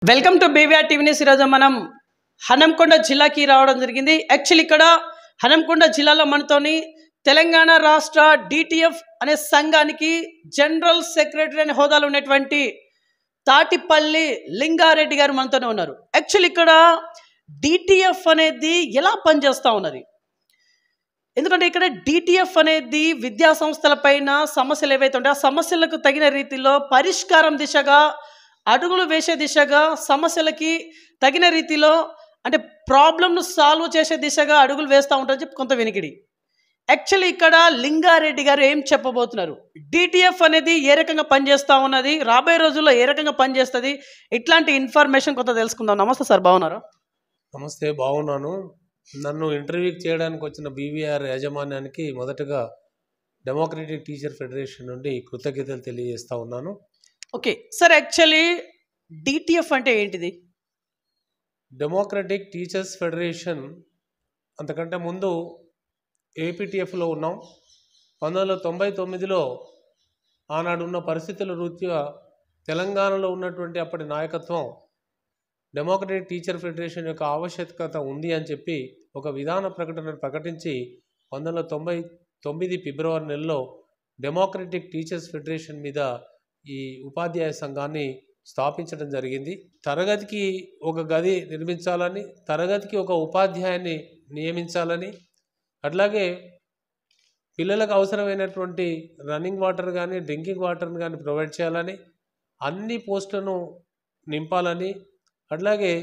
Welcome to BVR TV news. ఈరోజు మనం హనంకొండ జిల్లాకి రావడం జరిగింది. యాక్చువల్లీ ఇక్కడ హనంకొండ జిల్లాలో మనతోని తెలంగాణ రాష్ట్ర డిటిఎఫ్ అనే సంఘానికి జనరల్ సెక్రటరీ అనే హోదాలో ఉన్నటువంటి తాటిపల్లి లింగారెడ్డి గారు మనతోనే ఉన్నారు. యాక్చువల్లీ ఇక్కడ డిటిఎఫ్ అనేది ఎలా పనిచేస్తూ ఉన్నది, ఎందుకంటే ఇక్కడ డిటిఎఫ్ అనేది విద్యా సంస్థల పైన సమస్యలు ఏవైతే ఉంటాయో ఆ సమస్యలకు తగిన రీతిలో పరిష్కారం దిశగా అడుగులు వేసే దిశగా సమస్యలకి తగిన రీతిలో అంటే ప్రాబ్లంను సాల్వ్ చేసే దిశగా అడుగులు వేస్తూ ఉంటారని చెప్పి కొంత వినికిడి. యాక్చువల్లీ ఇక్కడ లింగారెడ్డి గారు ఏం చెప్పబోతున్నారు, డిటిఎఫ్ అనేది ఏ రకంగా పనిచేస్తూ ఉన్నది, రాబోయే రోజుల్లో ఏ రకంగా పనిచేస్తుంది, ఇట్లాంటి ఇన్ఫర్మేషన్ కొంత తెలుసుకుందాం. నమస్తే సార్, బాగున్నారా? నమస్తే, బాగున్నాను. నన్ను ఇంటర్వ్యూకి చేయడానికి వచ్చిన బీవీఆర్ యాజమాన్యానికి మొదటగా డెమోక్రటిక్ టీచర్ ఫెడరేషన్ నుండి కృతజ్ఞతలు తెలియజేస్తూ ఉన్నాను. ఓకే సార్, యాక్చువల్లీ డిటిఎఫ్ అంటే ఏంటిది? డెమోక్రటిక్ టీచర్స్ ఫెడరేషన్ అంతకంటే ముందు ఏపీటీఎఫ్లో ఉన్నాం. 1999లో ఆనాడున్న పరిస్థితుల రీత్యా తెలంగాణలో ఉన్నటువంటి అప్పటి నాయకత్వం డెమోక్రటిక్ టీచర్ ఫెడరేషన్ యొక్క ఆవశ్యకత ఉంది అని చెప్పి ఒక విధాన ప్రకటనను ప్రకటించి 1999 ఫిబ్రవరి నెలలో డెమోక్రటిక్ టీచర్స్ ఫెడరేషన్ మీద ఈ ఉపాధ్యాయ సంఘాన్ని స్థాపించడం జరిగింది. తరగతికి ఒక గది నిర్మించాలని, తరగతికి ఒక ఉపాధ్యాయుని నియమించాలని, అట్లాగే పిల్లలకు అవసరమైనటువంటి రన్నింగ్ వాటర్ కానీ డ్రింకింగ్ వాటర్ని కానీ ప్రొవైడ్ చేయాలని, అన్ని పోస్టులను నింపాలని, అట్లాగే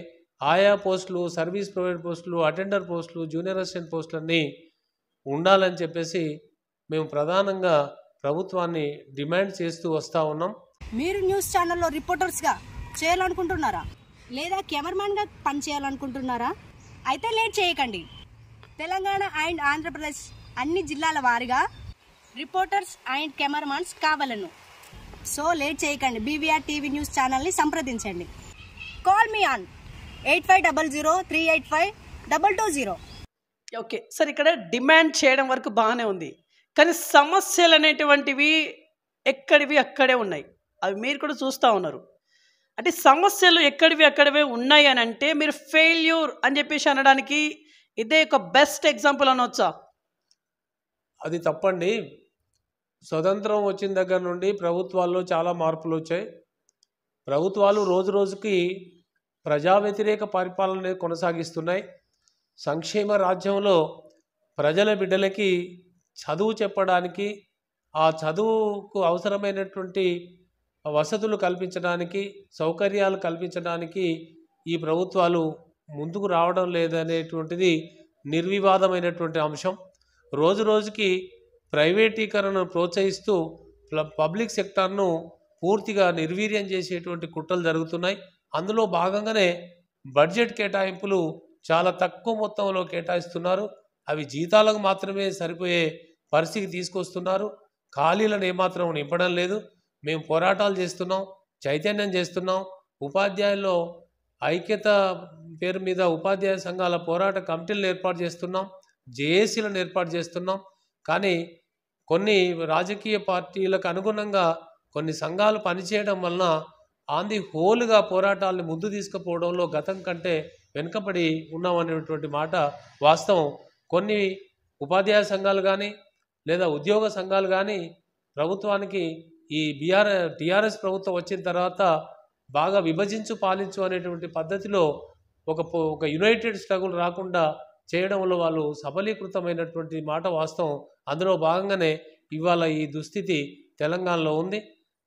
ఆయా పోస్టులు, సర్వీస్ ప్రొవైడ్ పోస్టులు, అటెండర్ పోస్టులు, జూనియర్ అసిస్టెంట్ పోస్టులన్నీ ఉండాలని చెప్పేసి మేము ప్రధానంగా ప్రభుత్వాన్ని డిమాండ్ చేస్తూ వస్తూ ఉన్నాం. మీరు న్యూస్ ఛానల్లో రిపోర్టర్స్గా చేయాలనుకుంటున్నారా, లేదా కెమెరామ్యాన్గా పనిచేయాలనుకుంటున్నారా? అయితే లేట్ చేయకండి. తెలంగాణ అండ్ ఆంధ్రప్రదేశ్ అన్ని జిల్లాల వారీగా రిపోర్టర్స్ అండ్ కెమెరామ్యాన్స్ కావాలను. సో లేట్ చేయకండి, బీవీఆర్ టీవీ న్యూస్ ఛానల్ని సంప్రదించండి. Call me on 8500385220. Okay sir, ఇక్కడ డిమాండ్ చేయడం వరకు బాగానే ఉంది, కానీ సమస్యలు అనేటువంటివి ఎక్కడివి అక్కడే ఉన్నాయి. అవి మీరు కూడా చూస్తూ ఉన్నారు. అంటే సమస్యలు ఎక్కడివి అక్కడవే ఉన్నాయి అని అంటే మీరు ఫెయిల్యూర్ అని చెప్పేసి అనడానికి ఇదే ఒక బెస్ట్ ఎగ్జాంపుల్ అనొచ్చా? అది తప్పండి. స్వతంత్రం వచ్చిన దగ్గర నుండి ప్రభుత్వాల్లో చాలా మార్పులు వచ్చాయి. ప్రభుత్వాలు రోజు రోజుకి ప్రజా వ్యతిరేక పరిపాలన కొనసాగిస్తున్నాయి. సంక్షేమ రాజ్యంలో ప్రజల బిడ్డలకి చదువు చెప్పడానికి, ఆ చదువుకు అవసరమైనటువంటి వసతులు కల్పించడానికి, సౌకర్యాలు కల్పించడానికి ఈ ప్రభుత్వాలు ముందుకు రావడం లేదనేటువంటిది నిర్వివాదమైనటువంటి అంశం. రోజు రోజుకి ప్రైవేటీకరణను ప్రోత్సహిస్తూ పబ్లిక్ సెక్టార్ను పూర్తిగా నిర్వీర్యం చేసేటువంటి కుట్రలు జరుగుతున్నాయి. అందులో భాగంగానే బడ్జెట్ కేటాయింపులు చాలా తక్కువ మొత్తంలో కేటాయిస్తున్నారు. అవి జీతాలకు మాత్రమే సరిపోయే పరిస్థితికి తీసుకొస్తున్నారు. ఖాళీలను ఏమాత్రం నింపడం లేదు. మేము పోరాటాలు చేస్తున్నాం, చైతన్యం చేస్తున్నాం. ఉపాధ్యాయుల్లో ఐక్యత పేరు మీద ఉపాధ్యాయ సంఘాల పోరాట కమిటీలను ఏర్పాటు చేస్తున్నాం, జేఏసీలను ఏర్పాటు చేస్తున్నాం. కానీ కొన్ని రాజకీయ పార్టీలకు అనుగుణంగా కొన్ని సంఘాలు పనిచేయడం వలన ఆన్ ది హోల్గా పోరాటాలను ముందు తీసుకుపోవడంలో గతం కంటే వెనుకబడి ఉన్నామనేటువంటి మాట వాస్తవం. కొన్ని ఉపాధ్యాయ సంఘాలు కానీ లేదా ఉద్యోగ సంఘాలు కానీ ప్రభుత్వానికి ఈ టీఆర్ఎస్ ప్రభుత్వం వచ్చిన తర్వాత బాగా విభజించు పాలించు అనేటువంటి పద్ధతిలో ఒక యునైటెడ్ స్ట్రగుల్ రాకుండా చేయడంలో వాళ్ళు సఫలీకృతమైనటువంటి మాట వాస్తవం. అందులో భాగంగానే ఇవాళ ఈ దుస్థితి తెలంగాణలో ఉంది.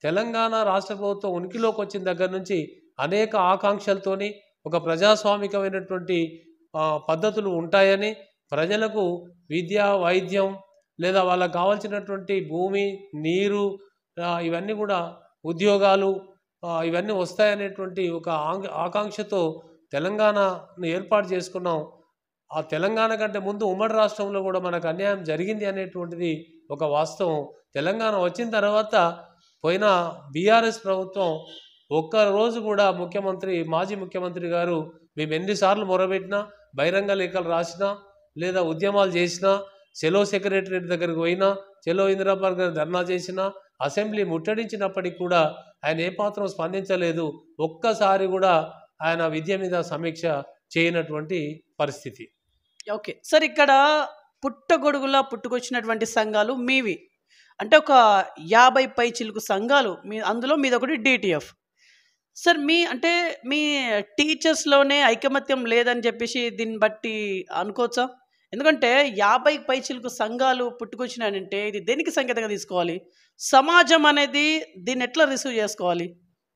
తెలంగాణ రాష్ట్ర ప్రభుత్వం ఉనికిలోకి వచ్చిన దగ్గర నుంచి అనేక ఆకాంక్షలతోని ఒక ప్రజాస్వామికమైనటువంటి పద్ధతులు ఉంటాయని, ప్రజలకు విద్య, వైద్యం లేదా వాళ్ళకు కావాల్సినటువంటి భూమి, నీరు, ఇవన్నీ కూడా ఉద్యోగాలు ఇవన్నీ వస్తాయనేటువంటి ఒక ఆకాంక్షతో తెలంగాణను ఏర్పాటు చేసుకున్నాం. ఆ తెలంగాణ కంటే ముందు ఉమ్మడి రాష్ట్రంలో కూడా మనకు అన్యాయం జరిగింది అనేటువంటిది ఒక వాస్తవం. తెలంగాణ వచ్చిన తర్వాత పోయిన బీఆర్ఎస్ ప్రభుత్వం ఒక్కరోజు కూడా మాజీ ముఖ్యమంత్రి గారు మేము ఎన్నిసార్లు మొరబెట్టినా, బహిరంగ లేఖలు రాసినా, లేదా ఉద్యమాలు చేసినా, చెలో సెక్రటరేట్ దగ్గరికి పోయినా, చెలో ఇందిరాపార్క్ గారు ధర్నా చేసినా, అసెంబ్లీ ముట్టడించినప్పటికీ కూడా ఆయన ఏమాత్రం స్పందించలేదు. ఒక్కసారి కూడా ఆయన విద్య మీద సమీక్ష చేయనటువంటి పరిస్థితి. ఓకే సార్, ఇక్కడ పుట్టగొడుగులా పుట్టుకొచ్చినటువంటి సంఘాలు మీవి అంటే ఒక 50 పైచిలుకు సంఘాలు మీ, అందులో మీదొకటి DTF. సార్ మీ టీచర్స్లోనే ఐకమత్యం లేదని చెప్పేసి దీన్ని బట్టి అనుకోవచ్చా? ఎందుకంటే 50 పైచిలుకు సంఘాలు పుట్టుకొచ్చినాయంటే ఇది దేనికి సంకేతంగా తీసుకోవాలి? సమాజం అనేది దీన్ని ఎట్లా రిసీవ్ చేసుకోవాలి?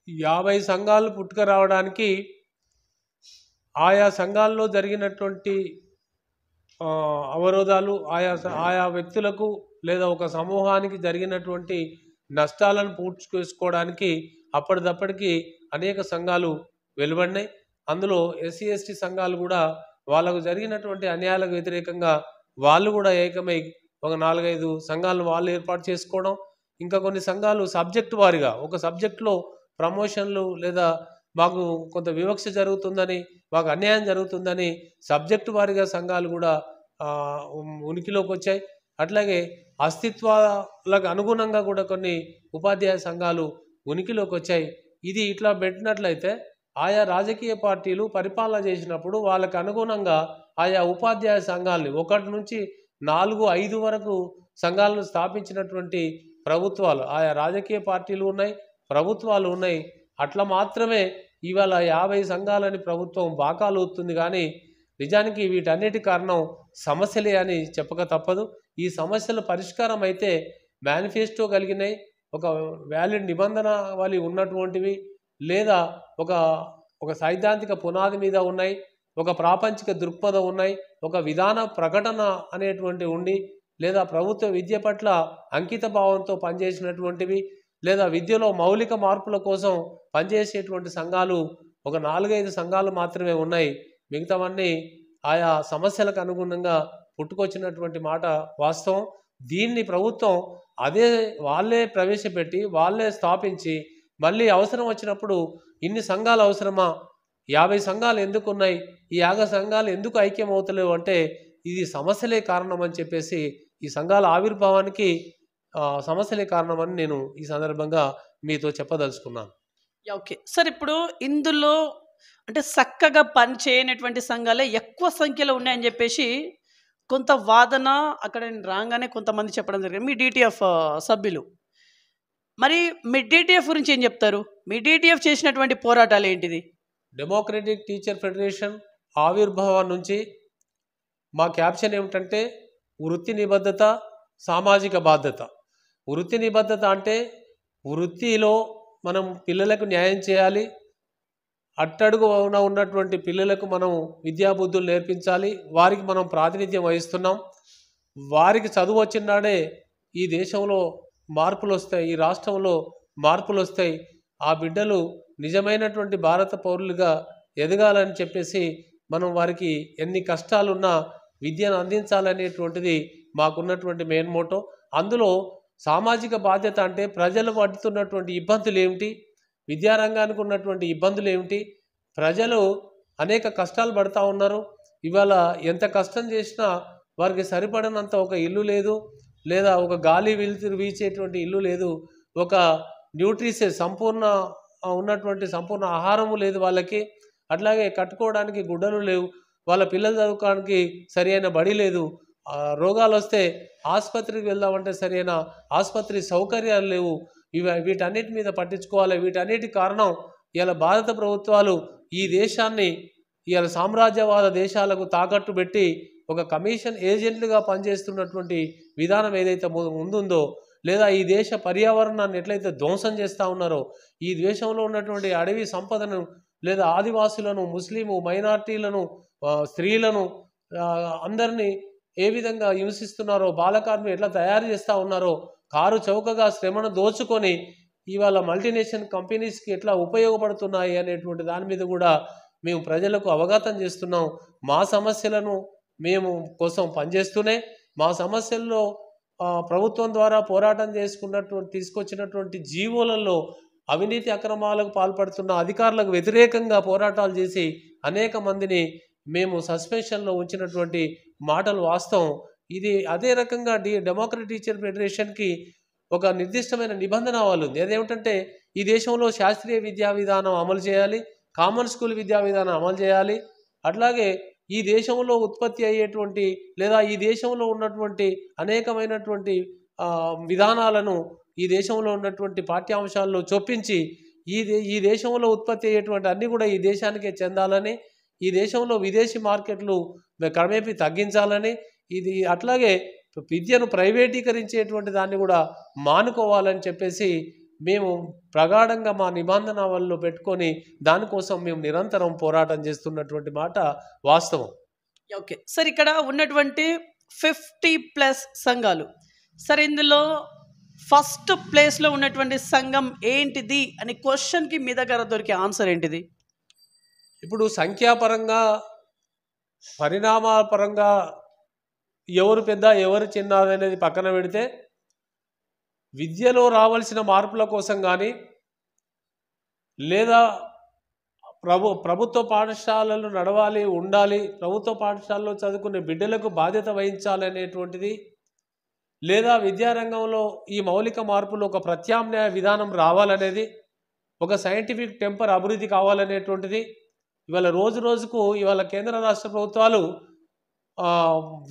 50 సంఘాలు పుట్టుక రావడానికి ఆయా సంఘాల్లో జరిగినటువంటి అవరోధాలు, ఆయా వ్యక్తులకు లేదా ఒక సమూహానికి జరిగినటువంటి నష్టాలను పూర్తి చేసుకోవడానికి అప్పటిదప్పటికి అనేక సంఘాలు వెలువడినాయి. అందులో SC ST సంఘాలు కూడా వాళ్ళకు జరిగినటువంటి అన్యాయాలకు వ్యతిరేకంగా వాళ్ళు కూడా ఏకమై ఒక 4-5 సంఘాలను వాళ్ళు ఏర్పాటు చేసుకోవడం, ఇంకా కొన్ని సంఘాలు సబ్జెక్టు వారిగా ఒక సబ్జెక్టులో ప్రమోషన్లు లేదా మాకు కొంత వివక్ష జరుగుతుందని, మాకు అన్యాయం జరుగుతుందని సబ్జెక్టు వారిగా సంఘాలు కూడా ఉనికిలోకి వచ్చాయి. అట్లాగే అస్తిత్వాలకు అనుగుణంగా కూడా కొన్ని ఉపాధ్యాయ సంఘాలు ఉనికిలోకి వచ్చాయి. ఇది ఇట్లా పెట్టినట్లయితే ఆయా రాజకీయ పార్టీలు పరిపాలన చేసినప్పుడు వాళ్ళకు అనుగుణంగా ఆయా ఉపాధ్యాయ సంఘాలని 1 నుంచి 4, 5 వరకు సంఘాలను స్థాపించినటువంటి ప్రభుత్వాలు, ఆయా రాజకీయ పార్టీలు ఉన్నాయి, ప్రభుత్వాలు ఉన్నాయి. అట్లా మాత్రమే ఇవాళ 50 సంఘాలని ప్రభుత్వం బాకాలు ఊతుంది. కానీ నిజానికి వీటన్నిటి కారణం సమస్యలే అని చెప్పక తప్పదు. ఈ సమస్యల పరిష్కారం అయితే మేనిఫెస్టో కలిగినాయి, ఒక వ్యాలిడ్ నిబంధనావళి ఉన్నటువంటివి, లేదా ఒక సైద్ధాంతిక పునాది మీద ఉన్నాయి, ఒక ప్రాపంచిక దృక్పథం ఉన్నాయి, ఒక విధాన ప్రకటన అనేటువంటి ఉండి, లేదా ప్రభుత్వ విద్య పట్ల అంకిత భావంతో పనిచేసినటువంటివి, లేదా విద్యలో మౌలిక మార్పుల కోసం పనిచేసేటువంటి సంఘాలు ఒక 4-5 సంఘాలు మాత్రమే ఉన్నాయి. మిగతావన్నీ ఆయా సమస్యలకు అనుగుణంగా పుట్టుకొచ్చినటువంటి మాట వాస్తవం. దీన్ని ప్రభుత్వం వాళ్ళే ప్రవేశపెట్టి వాళ్ళే స్థాపించి మళ్ళీ అవసరం వచ్చినప్పుడు ఇన్ని సంఘాలు అవసరమా, 50 సంఘాలు ఎందుకు ఉన్నాయి, ఈ 50 సంఘాలు ఎందుకు ఐక్యం అవుతలేవు అంటే ఇది సమస్యలే కారణం అని చెప్పేసి, ఈ సంఘాల ఆవిర్భావానికి సమస్యలే కారణమని నేను ఈ సందర్భంగా మీతో చెప్పదలుచుకున్నాను. ఓకే సార్, ఇప్పుడు ఇందులో అంటే చక్కగా పని చేయనటువంటి సంఘాలే ఎక్కువ సంఖ్యలో ఉన్నాయని చెప్పేసి కొంత వాదన అక్కడ రాగానే కొంతమంది చెప్పడం జరిగింది, మీ DTF సభ్యులు. మరి మీ DTF గురించి ఏం చెప్తారు? మీ DTF చేసినటువంటి పోరాటాలు ఏంటిది? డెమోక్రటిక్ టీచర్ ఫెడరేషన్ ఆవిర్భావం నుంచి మా క్యాప్షన్ ఏమిటంటే వృత్తి నిబద్ధత, సామాజిక బాధ్యత. వృత్తి నిబద్ధత అంటే వృత్తిలో మనం పిల్లలకు న్యాయం చేయాలి, అట్టడుగున ఉన్నటువంటి పిల్లలకు మనం విద్యాబుద్ధులు నేర్పించాలి, వారికి మనం ప్రాతినిధ్యం వహిస్తున్నాం. వారికి చదువు వచ్చినాడే ఈ దేశంలో మార్పులు వస్తాయి, ఈ రాష్ట్రంలో మార్పులు వస్తాయి, ఆ బిడ్డలు నిజమైనటువంటి భారత పౌరులుగా ఎదగాలని చెప్పేసి మనం వారికి ఎన్ని కష్టాలున్నా విద్యను అందించాలనేటువంటిది మాకున్నటువంటి మెయిన్ మోటో. అందులో సామాజిక బాధ్యత అంటే ప్రజలు పడుతున్నటువంటి ఇబ్బందులు ఏమిటి, విద్యారంగానికి ఉన్నటువంటి ఇబ్బందులు ఏమిటి, ప్రజలు అనేక కష్టాలు పడుతూ ఉన్నారు. ఇవాళ ఎంత కష్టం చేసినా వారికి సరిపడినంత ఒక ఇల్లు లేదు, లేదా ఒక గాలి వెలుతురు వీచేటువంటి ఇల్లు లేదు, ఒక న్యూట్రిషియస్ సంపూర్ణ ఆహారము లేదు వాళ్ళకి, అట్లాగే కట్టుకోవడానికి గుడ్డలు లేవు, వాళ్ళ పిల్లలు చదువుకోవడానికి సరి అయిన బడి లేదు, రోగాలు వస్తే ఆసుపత్రికి వెళ్దామంటే సరైన ఆసుపత్రి సౌకర్యాలు లేవు. వీటన్నిటి మీద పట్టించుకోవాలి. వీటన్నిటి కారణం ఇలా భారత ప్రభుత్వాలు ఈ దేశాన్ని ఇవాళ సామ్రాజ్యవాద దేశాలకు తాకట్టు పెట్టి ఒక కమిషన్ ఏజెంట్లుగా పనిచేస్తున్నటువంటి విధానం ఏదైతే ముందుందో, లేదా ఈ దేశ పర్యావరణాన్ని ఎట్లయితే ధ్వంసం చేస్తూ ఉన్నారో, ఈ దేశంలో ఉన్నటువంటి అడవి సంపదను లేదా ఆదివాసులను, ముస్లిము మైనార్టీలను, స్త్రీలను అందరినీ ఏ విధంగా హింసిస్తున్నారో, బాలకార్మికులు ఎట్లా తయారు చేస్తూ ఉన్నారో, కారు చౌకగా శ్రమను దోచుకొని ఇవాళ మల్టీనేషనల్ కంపెనీస్కి ఎట్లా ఉపయోగపడుతున్నాయి అనేటువంటి దాని మీద కూడా మేము ప్రజలకు అవగతం చేస్తున్నాం. మా సమస్యలను మేము కోసం పనిచేస్తూనే మా సమస్యల్లో ప్రభుత్వం ద్వారా పోరాటం తీసుకొచ్చినటువంటి జీవోలలో అవినీతి అక్రమాలకు పాల్పడుతున్న అధికారులకు వ్యతిరేకంగా పోరాటాలు చేసి అనేక మందిని మేము సస్పెన్షన్లో ఉంచినటువంటి మాటలు వాస్తవం. ఇది అదే రకంగా డెమోక్రటిక్ టీచర్ ఫెడరేషన్కి ఒక నిర్దిష్టమైన నిబంధన వాళ్ళు ఉంది. అదేమిటంటే ఈ దేశంలో శాస్త్రీయ విద్యా విధానం అమలు చేయాలి, కామన్ స్కూల్ విద్యా విధానం అమలు చేయాలి. అట్లాగే ఈ దేశంలో ఉత్పత్తి అయ్యేటువంటి లేదా ఈ దేశంలో ఉన్నటువంటి అనేకమైనటువంటి విధానాలను ఈ దేశంలో ఉన్నటువంటి పాఠ్యాంశాల్లో చొప్పించి ఈ దేశంలో ఉత్పత్తి అయ్యేటువంటి అన్నీ కూడా ఈ దేశానికే చెందాలని, ఈ దేశంలో విదేశీ మార్కెట్లు క్రమేపీ తగ్గించాలని, ఇది అట్లాగే విద్యను ప్రైవేటీకరించేటువంటి దాన్ని కూడా మానుకోవాలని చెప్పేసి మేము ప్రగాఢంగా మా నిబంధనల్లో పెట్టుకొని దానికోసం మేము నిరంతరం పోరాటం చేస్తున్నటువంటి మాట వాస్తవం. ఓకే సార్, ఇక్కడ ఉన్నటువంటి 50+ సంఘాలు సార్, ఇందులో ఫస్ట్ ప్లేస్లో ఉన్నటువంటి సంఘం ఏంటిది అని క్వశ్చన్కి మీ దగ్గర దొరికే ఆన్సర్ ఏంటిది? ఇప్పుడు సంఖ్యాపరంగా పరిణామపరంగా ఎవరు పెద్ద ఎవరు చిన్న అనేది పక్కన పెడితే, విద్యలో రావాల్సిన మార్పుల కోసం కానీ లేదా ప్రభుత్వ పాఠశాలలు నడవాలి ఉండాలి, ప్రభుత్వ పాఠశాలలో చదువుకునే బిడ్డలకు బాధ్యత వహించాలి అనేటువంటిది, లేదా విద్యారంగంలో ఈ మౌలిక మార్పులు ఒక ప్రత్యామ్నాయ విధానం రావాలనేది, ఒక సైంటిఫిక్ టెంపర్ అభివృద్ధి కావాలనేటువంటిది ఇవాళ రోజు రోజుకు ఇవాళ కేంద్ర రాష్ట్ర ప్రభుత్వాలు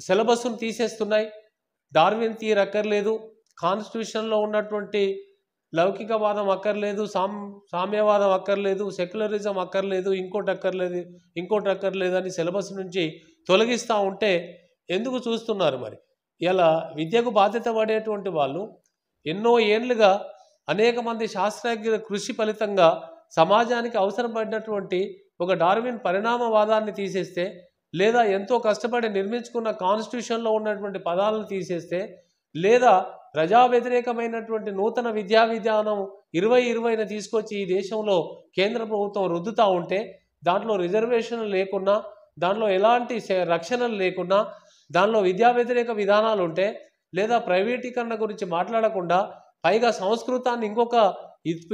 సిలబస్ను తీసేస్తున్నాయి. డార్విన్ థియరీ అక్కర్లేదు, కాన్స్టిట్యూషన్లో ఉన్నటువంటి లౌకికవాదం అక్కర్లేదు, సామ్యవాదం అక్కర్లేదు, సెక్యులరిజం అక్కర్లేదు, ఇంకోటి అక్కర్లేదు అని సిలబస్ నుంచి తొలగిస్తూ ఉంటే ఎందుకు చూస్తున్నారు? మరి ఇలా విద్యకు బాధ్యత పడేటువంటి వాళ్ళు ఎన్నో ఏళ్ళుగా అనేక మంది శాస్త్రజ్ఞుల కృషి ఫలితంగా సమాజానికి అవసరపడినటువంటి ఒక డార్విన్ పరిణామవాదాన్ని తీసేస్తే, లేదా ఎంతో కష్టపడి నిర్మించుకున్న కాన్స్టిట్యూషన్లో ఉన్నటువంటి పదాలను తీసేస్తే, లేదా ప్రజా వ్యతిరేకమైనటువంటి నూతన విద్యా విధానం 2020ని తీసుకొచ్చి ఈ దేశంలో కేంద్ర ప్రభుత్వం రుద్దుతూ ఉంటే, దాంట్లో రిజర్వేషన్లు లేకున్నా, దాంట్లో ఎలాంటి రక్షణలు లేకున్నా, దానిలో విద్యా వ్యతిరేక విధానాలు ఉంటే, లేదా ప్రైవేటీకరణ గురించి మాట్లాడకుండా పైగా సంస్కృతాన్ని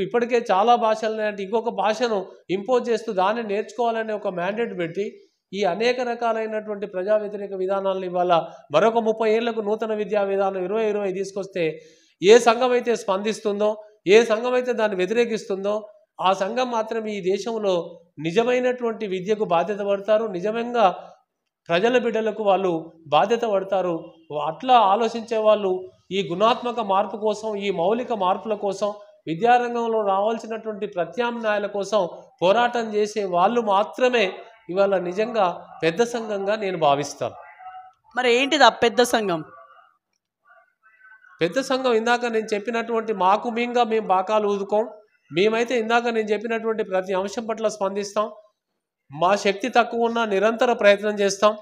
ఇప్పటికే చాలా భాషలు అంటే ఇంకొక భాషను ఇంపోజ్ చేస్తూ దాన్ని నేర్చుకోవాలనే ఒక మ్యాండేట్ పెట్టి ఈ అనేక రకాలైనటువంటి ప్రజా వ్యతిరేక విధానాలను ఇవాళ మరొక 30 ఏళ్లకు నూతన విద్యా విధానం 2020 తీసుకొస్తే ఏ సంఘం అయితే స్పందిస్తుందో, ఏ సంఘం అయితే దాన్ని వ్యతిరేకిస్తుందో ఆ సంఘం మాత్రం ఈ దేశంలో నిజమైనటువంటి విద్యకు బాధ్యత పడతారు, నిజంగా ప్రజల బిడ్డలకు వాళ్ళు బాధ్యత పడతారు. అట్లా ఆలోచించే వాళ్ళు ఈ గుణాత్మక మార్పు కోసం, ఈ మౌలిక మార్పుల కోసం, విద్యారంగంలో రావాల్సినటువంటి ప్రత్యామ్నాయాల కోసం పోరాటం చేసే వాళ్ళు మాత్రమే ఇవాళ నిజంగా పెద్ద సంఘంగా నేను భావిస్తాను. మరి ఏంటిది ఆ పెద్ద సంఘం? పెద్ద సంఘం ఇందాక నేను చెప్పినటువంటి మేము బాకాలు ఊదుకోం. మేమైతే ఇందాక నేను చెప్పినటువంటి ప్రతి అంశం పట్ల స్పందిస్తాం. మా శక్తి తక్కువ ఉన్నా నిరంతర ప్రయత్నం చేస్తాం.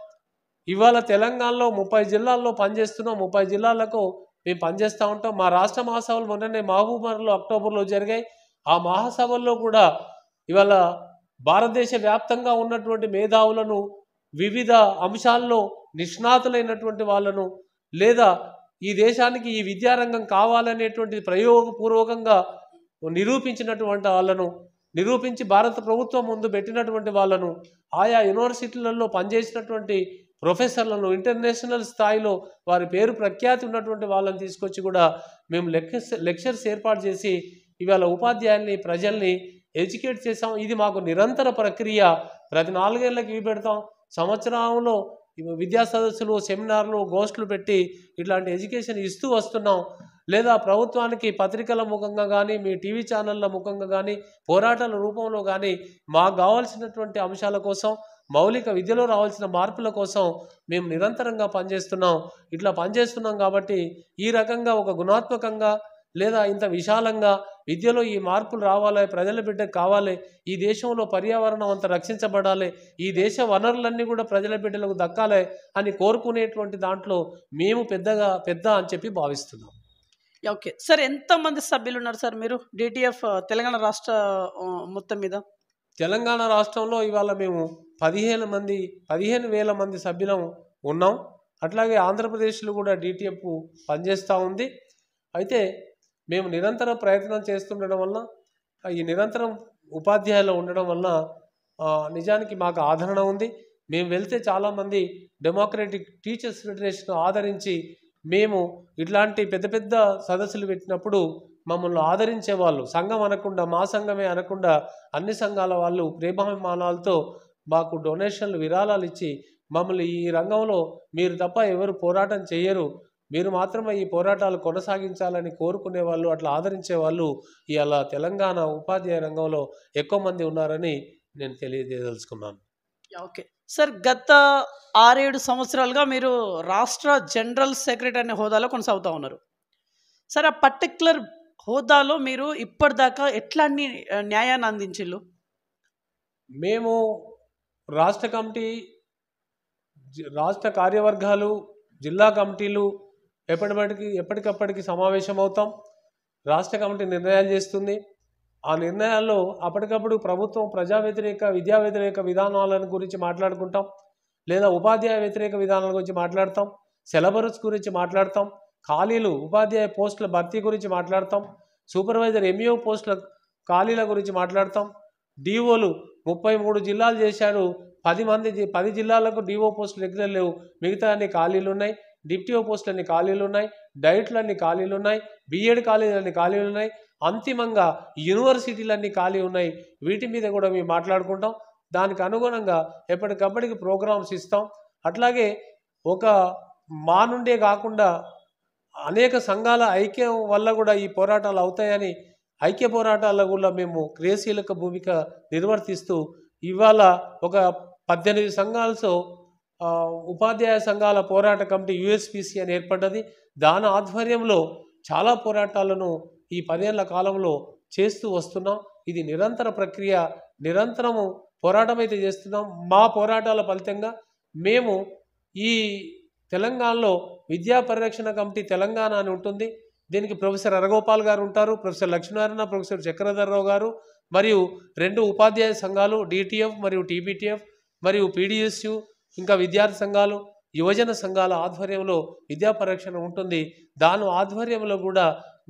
ఇవాళ తెలంగాణలో 30 జిల్లాల్లో పనిచేస్తున్నాం, 30 జిల్లాలకు మేము పనిచేస్తూ ఉంటాం. మా రాష్ట్ర మహాసభలు మొన్ననే మహబూబ్నగర్లో అక్టోబర్లో జరిగాయి. ఆ మహాసభల్లో కూడా ఇవాళ భారతదేశ వ్యాప్తంగా ఉన్నటువంటి మేధావులను, వివిధ అంశాల్లో నిష్ణాతులైనటువంటి వాళ్ళను, లేదా ఈ దేశానికి ఈ విద్యారంగం కావాలనేటువంటి ప్రయోగపూర్వకంగా నిరూపించినటువంటి వాళ్ళను, నిరూపించి భారత ప్రభుత్వం ముందు పెట్టినటువంటి వాళ్ళను, ఆయా యూనివర్సిటీలలో పనిచేసినటువంటి ప్రొఫెసర్లను, ఇంటర్నేషనల్ స్థాయిలో వారి పేరు ప్రఖ్యాతి ఉన్నటువంటి వాళ్ళని తీసుకొచ్చి కూడా మేము లెక్చర్స్ ఏర్పాటు చేసి ఇవాళ ఉపాధ్యాయుల్ని, ప్రజల్ని ఎడ్యుకేట్ చేసాం. ఇది మాకు నిరంతర ప్రక్రియ. ప్రతి 4 ఏళ్ళకి ఇవి పెడతాం. సంవత్సరంలో విద్యా సదస్సులు, సెమినార్లు, గోష్ఠులు పెట్టి ఇట్లాంటి ఎడ్యుకేషన్ ఇస్తూ వస్తున్నాం. లేదా ప్రభుత్వానికి పత్రికల ముఖంగా కానీ, మీ టీవీ ఛానళ్ళ ముఖంగా కానీ, పోరాటాల రూపంలో కానీ మాకు కావాల్సినటువంటి అంశాల కోసం, మౌలిక విద్యలో రావాల్సిన మార్పుల కోసం మేము నిరంతరంగా పనిచేస్తున్నాం. ఇట్లా పనిచేస్తున్నాం కాబట్టి ఈ రకంగా ఒక గుణాత్మకంగా లేదా ఇంత విశాలంగా విద్యలో ఈ మార్పులు రావాలి, ప్రజల బిడ్డకు కావాలి, ఈ దేశంలో పర్యావరణం అంతా రక్షించబడాలి, ఈ దేశ వనరులన్నీ కూడా ప్రజల బిడ్డలకు దక్కాలి అని కోరుకునేటువంటి దాంట్లో మేము పెద్ద అని చెప్పి భావిస్తున్నాం. ఓకే సార్, ఎంతమంది సభ్యులు ఉన్నారు సార్ మీరు డిటిఎఫ్ తెలంగాణ రాష్ట్ర మొత్తం మీద? తెలంగాణ రాష్ట్రంలో ఇవాళ మేము 15,000 మంది సభ్యులం ఉన్నాం. అట్లాగే ఆంధ్రప్రదేశ్లో కూడా డిటిఎఫ్ పనిచేస్తూ ఉంది. అయితే మేము నిరంతర ప్రయత్నం చేస్తుండడం వల్ల, ఈ నిరంతరం ఉపాధ్యాయులు ఉండడం వల్ల నిజానికి మాకు ఆదరణ ఉంది. మేము వెళ్తే చాలామంది డెమోక్రటిక్ టీచర్స్ ఫెడరేషన్ ఆదరించి మేము ఇట్లాంటి పెద్ద సదస్సులు పెట్టినప్పుడు మమ్మల్ని ఆదరించే వాళ్ళు, సంఘం అనకుండా మా సంఘమే అనకుండా అన్ని సంఘాల వాళ్ళు ప్రేమాభిమానాలతో మాకు డొనేషన్లు విరాళాలు ఇచ్చి మమ్మల్ని ఈ రంగంలో మీరు తప్ప ఎవరు పోరాటం చేయరు, మీరు మాత్రమే ఈ పోరాటాలు కొనసాగించాలని కోరుకునే వాళ్ళు, అట్లా ఆదరించే వాళ్ళు ఇవాళ తెలంగాణ ఉపాధ్యాయ రంగంలో ఎక్కువ మంది ఉన్నారని నేను తెలియజేయదలుచుకున్నాను. ఓకే సార్, గత 6-7 సంవత్సరాలుగా మీరు రాష్ట్ర జనరల్ సెక్రటరీ అనే హోదాలో కొనసాగుతూ ఉన్నారు. సార్, ఆ పర్టిక్యులర్ హోదాలో మీరు ఇప్పటిదాకా ఎట్లాంటి న్యాయాన్ని అందించిళ్ళు? మేము రాష్ట్ర కమిటీ, రాష్ట్ర కార్యవర్గాలు, జిల్లా కమిటీలు ఎప్పటికప్పటికి సమావేశం అవుతాం. రాష్ట్ర కమిటీ నిర్ణయాలు చేస్తుంది. ఆ నిర్ణయాల్లో అప్పటికప్పుడు ప్రభుత్వం ప్రజా వ్యతిరేక, విద్యా వ్యతిరేక విధానాలను గురించి మాట్లాడుకుంటాం, లేదా ఉపాధ్యాయ వ్యతిరేక విధానాల గురించి మాట్లాడతాం, సిలబస్ గురించి మాట్లాడతాం, ఖాళీలు ఉపాధ్యాయ పోస్టుల భర్తీ గురించి మాట్లాడతాం, సూపర్వైజర్ ఎంఈఓ పోస్టుల ఖాళీల గురించి మాట్లాడతాం. డిఓలు 33 జిల్లాలు చేశారు, 10 జిల్లాలకు డిఓ పోస్టులు రెగ్యులర్ లేవు, మిగతా అన్ని ఖాళీలు ఉన్నాయి. డిప్టీఓ పోస్టులు అన్ని ఖాళీలు ఉన్నాయి, డైట్లు అన్ని ఖాళీలు ఉన్నాయి, బిఎడ్ కాలేజీలన్నీ ఖాళీలు ఉన్నాయి, అంతిమంగా యూనివర్సిటీలన్నీ ఖాళీ ఉన్నాయి. వీటి మీద కూడా మేము మాట్లాడుకుంటాం. దానికి అనుగుణంగా ఎప్పటికప్పటికి ప్రోగ్రామ్స్ ఇస్తాం. అట్లాగే ఒక మా నుండే కాకుండా అనేక సంఘాల ఐక్యం వల్ల కూడా ఈ పోరాటాలు అవుతాయని, ఐక్య పోరాటాల్లో కూడా మేము క్రియాశీలక భూమిక నిర్వర్తిస్తూ ఇవాళ ఒక 18 సంఘాలతో ఉపాధ్యాయ సంఘాల పోరాట కమిటీ యుఎస్పిసి అని ఏర్పడ్డది. దాని ఆధ్వర్యంలో చాలా పోరాటాలను ఈ 10 ఏళ్ల కాలంలో చేస్తూ వస్తున్నాం. ఇది నిరంతర ప్రక్రియ, నిరంతరము పోరాటం అయితే చేస్తున్నాం. మా పోరాటాల ఫలితంగా మేము ఈ తెలంగాణలో విద్యా పరిరక్షణ కమిటీ తెలంగాణ అని ఉంటుంది. దీనికి ప్రొఫెసర్ అరగోపాల్ గారు ఉంటారు, ప్రొఫెసర్ లక్ష్మీనారాయణ, ప్రొఫెసర్ చక్రధర్రావు గారు, మరియు 2 ఉపాధ్యాయ సంఘాలు డిటిఎఫ్ మరియు టీబీటీఎఫ్ మరియు పీడిఎస్యు, ఇంకా విద్యార్థి సంఘాలు, యువజన సంఘాల ఆధ్వర్యంలో విద్యా పరిరక్షణ ఉంటుంది. దాని ఆధ్వర్యంలో కూడా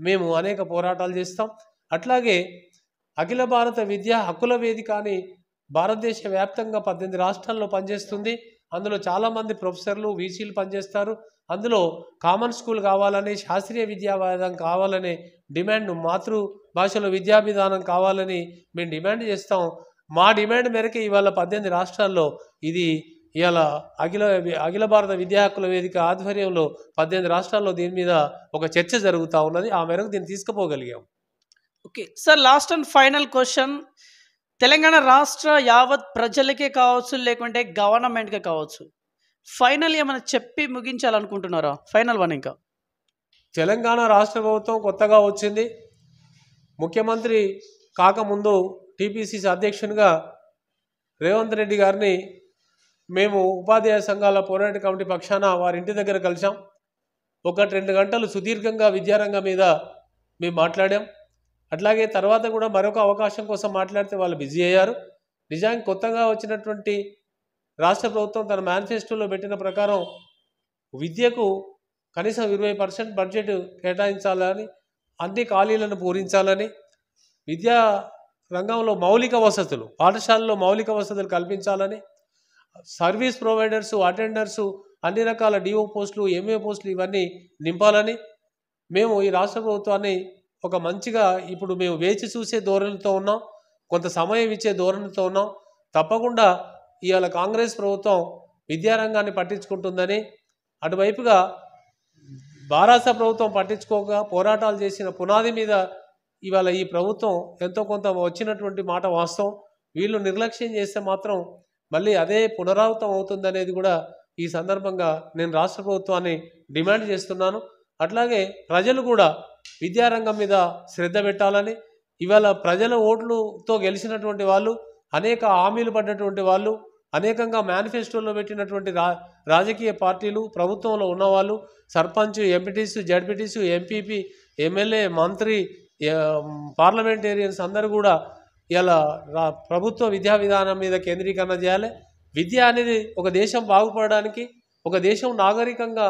మేము అనేక పోరాటాలు చేస్తాం. అట్లాగే అఖిల భారత విద్యా హక్కుల వేదిక అని భారతదేశ వ్యాప్తంగా 18 రాష్ట్రాల్లో పనిచేస్తుంది. అందులో చాలామంది ప్రొఫెసర్లు, వీసీలు పనిచేస్తారు. అందులో కామన్ స్కూల్ కావాలని, శాస్త్రీయ విద్యా విధానం కావాలనే డిమాండ్, మాతృభాషలో విద్యా విధానం కావాలని మేము డిమాండ్ చేస్తాం. మా డిమాండ్ మేరకు ఇవాళ 18 రాష్ట్రాల్లో ఇది ఇవాళ అఖిల భారత విద్యా హక్కుల వేదిక ఆధ్వర్యంలో 18 రాష్ట్రాల్లో దీని మీద ఒక చర్చ జరుగుతూ ఉన్నది. ఆ మేరకు దీన్ని తీసుకుపోగలిగాం. Okay sir, last and final question. Telangana రాష్ట్ర యావత్ ప్రజలకే కావచ్చు, లేకుంటే గవర్నమెంట్కే కావచ్చు, ఫైనల్ ఏమైనా చెప్పి ముగించాలనుకుంటున్నారా? Final one. ఇంకా తెలంగాణ రాష్ట్ర ప్రభుత్వం కొత్తగా వచ్చింది. ముఖ్యమంత్రి కాకముందు టీపీసీసీ అధ్యక్షునిగా రేవంత్ రెడ్డి గారిని మేము ఉపాధ్యాయ సంఘాల పోరాట కమిటీ పక్షాన వారి ఇంటి దగ్గర కలిసాం. 1-2 గంటలు సుదీర్ఘంగా విద్యారంగం మీద మేము మాట్లాడాం. అట్లాగే తర్వాత కూడా మరొక అవకాశం కోసం మాట్లాడితే వాళ్ళు బిజీ అయ్యారు. నిజానికి కొత్తగా వచ్చినటువంటి రాష్ట్ర ప్రభుత్వం తన మేనిఫెస్టోలో పెట్టిన ప్రకారం విద్యకు కనీసం 20% బడ్జెట్ కేటాయించాలని, అన్ని ఖాళీలను పూరించాలని, విద్యా రంగంలో మౌలిక వసతులు, పాఠశాలలో మౌలిక వసతులు కల్పించాలని, సర్వీస్ ప్రొవైడర్సు, అటెండర్సు, అన్ని రకాల డిఓ పోస్టులు, ఎంఏ పోస్టులు ఇవన్నీ నింపాలని మేము ఈ రాష్ట్ర ప్రభుత్వాన్ని ఒక మంచిగా ఇప్పుడు మేము వేచి చూసే ధోరణితో ఉన్నాం, కొంత సమయం ఇచ్చే ధోరణితో ఉన్నాం. తప్పకుండా ఇవాళ కాంగ్రెస్ ప్రభుత్వం విద్యారంగాన్ని పట్టించుకుంటుందని, అటువైపుగా భారత ప్రభుత్వం పట్టించుకోక పోరాటాలు చేసిన పునాది మీద ఇవాళ ఈ ప్రభుత్వం ఎంతో కొంత వచ్చినటువంటి మాట వాస్తవం. వీళ్ళు నిర్లక్ష్యం చేస్తే మాత్రం మళ్ళీ అదే పునరావృతం అవుతుందనేది కూడా ఈ సందర్భంగా నేను రాష్ట్ర ప్రభుత్వాన్ని డిమాండ్ చేస్తున్నాను. అట్లాగే ప్రజలు కూడా విద్యారంగం మీద శ్రద్ధ పెట్టాలని, ఇవాళ ప్రజల ఓట్లతో గెలిచినటువంటి వాళ్ళు, అనేక హామీలు పడ్డటువంటి వాళ్ళు, అనేకంగా మేనిఫెస్టోలో పెట్టినటువంటి రాజకీయ పార్టీలు, ప్రభుత్వంలో ఉన్నవాళ్ళు, సర్పంచ్, ఎంపీటీసు, జడ్పీటీసు, ఎంపీపీ, ఎమ్మెల్యే, మంత్రి, పార్లమెంటేరియన్స్ అందరూ కూడా ఇలా ప్రభుత్వ విద్యా విధానం మీద కేంద్రీకరణ చేయాలి. విద్య అనేది ఒక దేశం బాగుపడడానికి, ఒక దేశం నాగరికంగా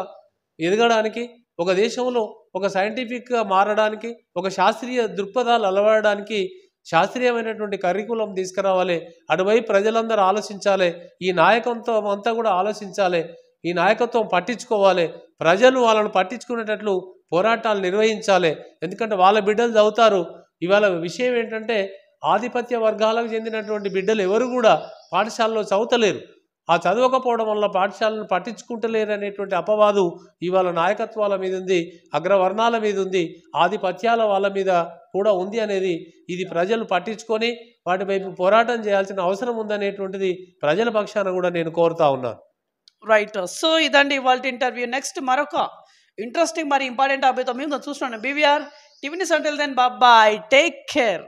ఎదగడానికి, ఒక దేశంలో ఒక సైంటిఫిక్గా మారడానికి, ఒక శాస్త్రీయ దృక్పథాలు అలవడడానికి శాస్త్రీయమైనటువంటి కరికులం తీసుకురావాలి. అటువైపు ప్రజలందరూ ఆలోచించాలి. ఈ నాయకత్వం అంతా కూడా ఆలోచించాలి. ఈ నాయకత్వం పట్టించుకోవాలి. ప్రజలు వాళ్ళను పట్టించుకునేటట్లు పోరాటాలు నిర్వహించాలి. ఎందుకంటే వాళ్ళ బిడ్డలు చదువుతారు. ఇవాళ విషయం ఏంటంటే ఆధిపత్య వర్గాలకు చెందినటువంటి బిడ్డలు ఎవరు కూడా పాఠశాలలో చదువుతలేరు. ఆ చదవకపోవడం వల్ల పాఠశాలను పట్టించుకుంటలేరు అనేటువంటి అపవాదు ఇవాళ నాయకత్వాల మీద ఉంది, అగ్రవర్ణాల మీద ఉంది, ఆధిపత్యాల వాళ్ళ మీద కూడా ఉంది అనేది ఇది ప్రజలు పట్టించుకొని వాటి వైపు పోరాటం చేయాల్సిన అవసరం ఉందనేటువంటిది ప్రజల పక్షాన కూడా నేను కోరుతా ఉన్నాను. రైట్. సో ఇదండి ఇవాళ ఇంటర్వ్యూ. నెక్స్ట్ మరొక ఇంట్రెస్టింగ్ మరి ఇంపార్టెంట్ అబ్బాయితో మేము చూస్తున్నాను. BVR TV news. Until then bye, take care.